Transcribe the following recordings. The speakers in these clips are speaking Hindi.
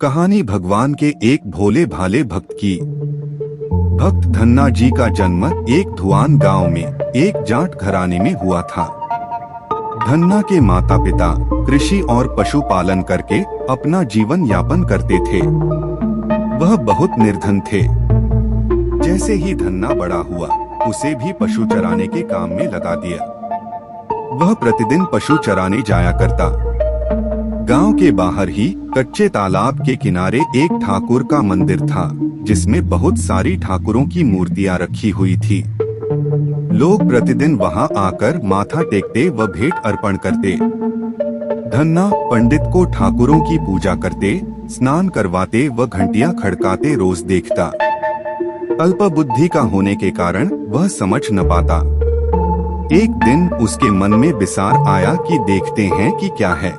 कहानी भगवान के एक भोले भाले भक्त की। भक्त धन्ना जी का जन्म एक धुआन गांव में एक जाट घराने में हुआ था। धन्ना के माता पिता कृषि और पशुपालन करके अपना जीवन यापन करते थे। वह बहुत निर्धन थे। जैसे ही धन्ना बड़ा हुआ, उसे भी पशु चराने के काम में लगा दिया। वह प्रतिदिन पशु चराने जाया करता। गांव के बाहर ही कच्चे तालाब के किनारे एक ठाकुर का मंदिर था, जिसमें बहुत सारी ठाकुरों की मूर्तियां रखी हुई थी। लोग प्रतिदिन वहां आकर माथा टेकते व भेंट अर्पण करते। धन्ना पंडित को ठाकुरों की पूजा करते, स्नान करवाते व घंटियां खड़काते रोज देखता। अल्प बुद्धि का होने के कारण वह समझ न पाता। एक दिन उसके मन में विचार आया कि देखते हैं कि क्या है।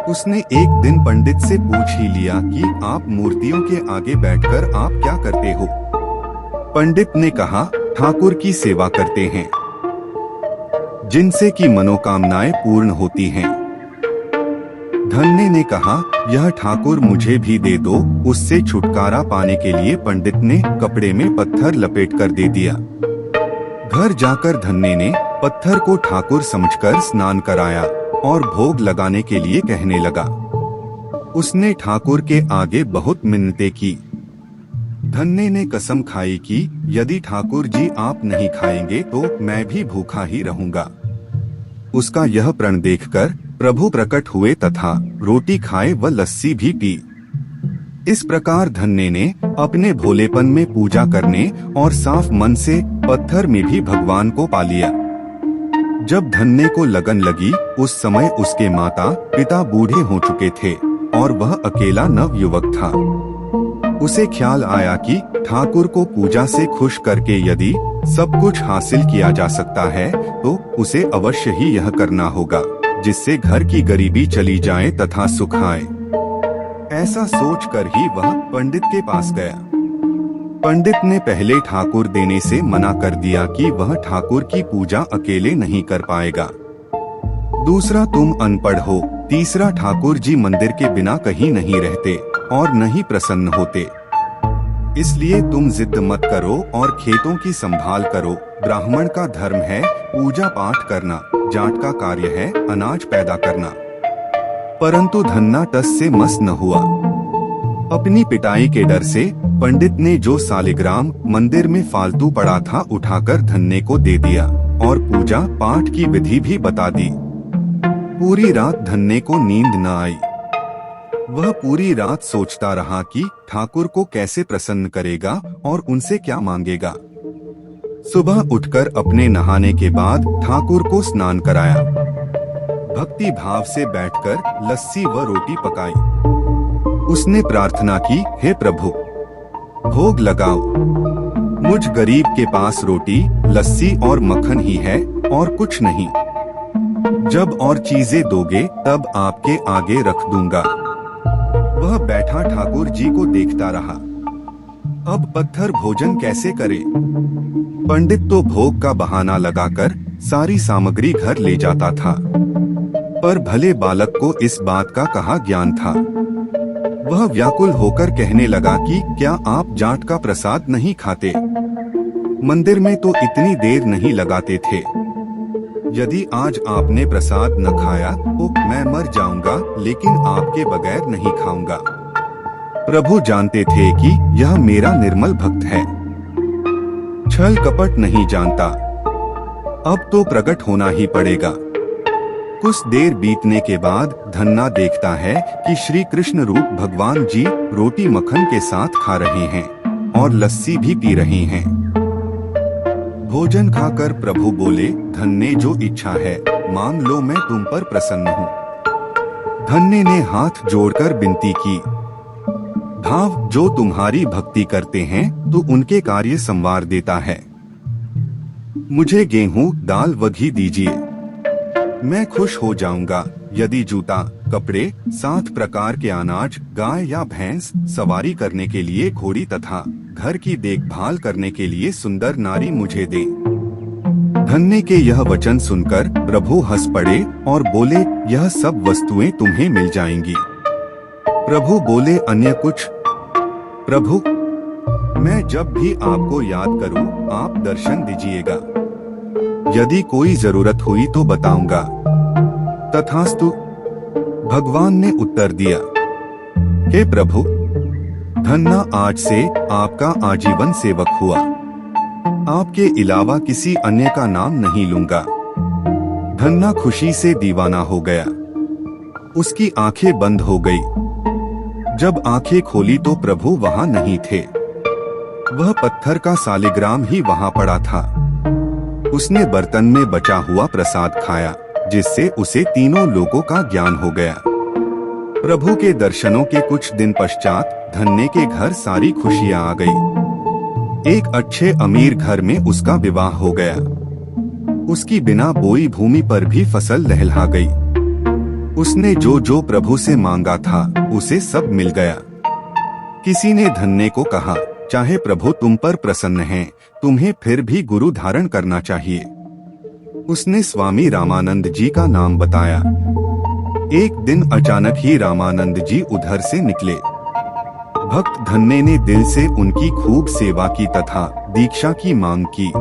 उसने एक दिन पंडित से पूछ ही लिया कि आप मूर्तियों के आगे बैठकर आप क्या करते हो। पंडित ने कहा, ठाकुर की सेवा करते हैं, जिनसे कि मनोकामनाएं पूर्ण होती हैं। धन्ने ने कहा, यह ठाकुर मुझे भी दे दो। उससे छुटकारा पाने के लिए पंडित ने कपड़े में पत्थर लपेट कर दे दिया। घर जाकर धन्ने ने पत्थर को ठाकुर समझकर स्नान कराया और भोग लगाने के लिए कहने लगा। उसने ठाकुर के आगे बहुत मिन्नतें की। धन्ने ने कसम खाई कि यदि ठाकुर जी आप नहीं खाएंगे तो मैं भी भूखा ही रहूंगा। उसका यह प्रण देखकर प्रभु प्रकट हुए तथा रोटी खाए व लस्सी भी पी। इस प्रकार धन्ने ने अपने भोलेपन में पूजा करने और साफ मन से पत्थर में भी भगवान को पा लिया। जब धन्ने को लगन लगी, उस समय उसके माता पिता बूढ़े हो चुके थे और वह अकेला नवयुवक था। उसे ख्याल आया कि ठाकुर को पूजा से खुश करके यदि सब कुछ हासिल किया जा सकता है तो उसे अवश्य ही यह करना होगा, जिससे घर की गरीबी चली जाए तथा सुख आए। ऐसा सोचकर ही वह पंडित के पास गया। पंडित ने पहले ठाकुर देने से मना कर दिया कि वह ठाकुर की पूजा अकेले नहीं कर पाएगा। दूसरा, तुम अनपढ़ हो। तीसरा, ठाकुर जी मंदिर के बिना कहीं नहीं रहते और नहीं प्रसन्न होते। इसलिए तुम जिद मत करो और खेतों की संभाल करो। ब्राह्मण का धर्म है पूजा पाठ करना, जाट का कार्य है अनाज पैदा करना। परंतु धन्ना टस से मस न हुआ। अपनी पिटाई के डर से पंडित ने जो सालिग्राम मंदिर में फालतू पड़ा था उठाकर धन्ने को दे दिया और पूजा पाठ की विधि भी बता दी। पूरी रात धन्ने को नींद न आई। वह पूरी रात सोचता रहा कि ठाकुर को कैसे प्रसन्न करेगा और उनसे क्या मांगेगा। सुबह उठकर अपने नहाने के बाद ठाकुर को स्नान कराया। भक्ति भाव से बैठकर लस्सी व रोटी पकाई। उसने प्रार्थना की, हे प्रभु, भोग लगाओ। मुझ गरीब के पास रोटी, लस्सी और मक्खन ही है और कुछ नहीं। जब और चीजें दोगे तब आपके आगे रख दूंगा। वह बैठा ठाकुर जी को देखता रहा। अब पत्थर भोजन कैसे करे? पंडित तो भोग का बहाना लगाकर सारी सामग्री घर ले जाता था, पर भले बालक को इस बात का कहाँ ज्ञान था। वह व्याकुल होकर कहने लगा कि क्या आप जाट का प्रसाद नहीं खाते? मंदिर में तो इतनी देर नहीं लगाते थे। यदि आज आपने प्रसाद न खाया तो मैं मर जाऊंगा, लेकिन आपके बगैर नहीं खाऊंगा। प्रभु जानते थे कि यह मेरा निर्मल भक्त है, छल कपट नहीं जानता। अब तो प्रकट होना ही पड़ेगा। कुछ देर बीतने के बाद धन्ना देखता है कि श्री कृष्ण रूप भगवान जी रोटी मक्खन के साथ खा रहे हैं और लस्सी भी पी रहे हैं। भोजन खाकर प्रभु बोले, धन्ने जो इच्छा है मांग लो, मैं तुम पर प्रसन्न हूँ। धन्ने ने हाथ जोड़कर विनती की, भाव जो तुम्हारी भक्ति करते हैं तो उनके कार्य संवार देता है। मुझे गेहूं दाल व घी दीजिए, मैं खुश हो जाऊंगा। यदि जूता, कपड़े, 7 प्रकार के अनाज, गाय या भैंस, सवारी करने के लिए घोड़ी तथा घर की देखभाल करने के लिए सुंदर नारी मुझे दे। धन्ने के यह वचन सुनकर प्रभु हंस पड़े और बोले, यह सब वस्तुएं तुम्हें मिल जाएंगी। प्रभु बोले, अन्य कुछ? प्रभु, मैं जब भी आपको याद करूं, आप दर्शन दीजिएगा। यदि कोई जरूरत हुई तो बताऊंगा। तथास्तु। भगवान ने उत्तर दिया, हे प्रभु, धन्ना आज से आपका आजीवन सेवक हुआ। आपके अलावा किसी अन्य का नाम नहीं लूंगा। धन्ना खुशी से दीवाना हो गया। उसकी आंखें बंद हो गई। जब आंखें खोली तो प्रभु वहां नहीं थे। वह पत्थर का सालिग्राम ही वहां पड़ा था। उसने बर्तन में बचा हुआ प्रसाद खाया, जिससे उसे तीनों लोगों का ज्ञान हो गया। प्रभु के दर्शनों के कुछ दिन पश्चात धन्ने के घर सारी खुशियां आ गई। एक अच्छे अमीर घर में उसका विवाह हो गया। उसकी बिना बोई भूमि पर भी फसल लहलहा गई। उसने जो जो प्रभु से मांगा था, उसे सब मिल गया। किसी ने धन्ने को कहा, चाहे प्रभु तुम पर प्रसन्न हैं, तुम्हें फिर भी गुरु धारण करना चाहिए। उसने स्वामी रामानंद जी का नाम बताया। एक दिन अचानक ही रामानंद जी उधर से निकले। भक्त धन्ने ने दिल से उनकी खूब सेवा की तथा दीक्षा की मांग की।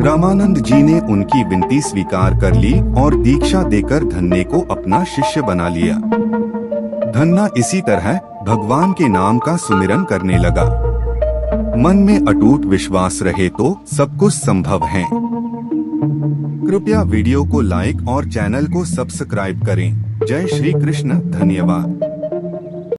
रामानंद जी ने उनकी विनती स्वीकार कर ली और दीक्षा देकर धन्ने को अपना शिष्य बना लिया। धन्ना इसी तरह भगवान के नाम का सुमिरन करने लगा। मन में अटूट विश्वास रहे तो सब कुछ संभव है। कृपया वीडियो को लाइक और चैनल को सब्सक्राइब करें। जय श्री कृष्ण। धन्यवाद।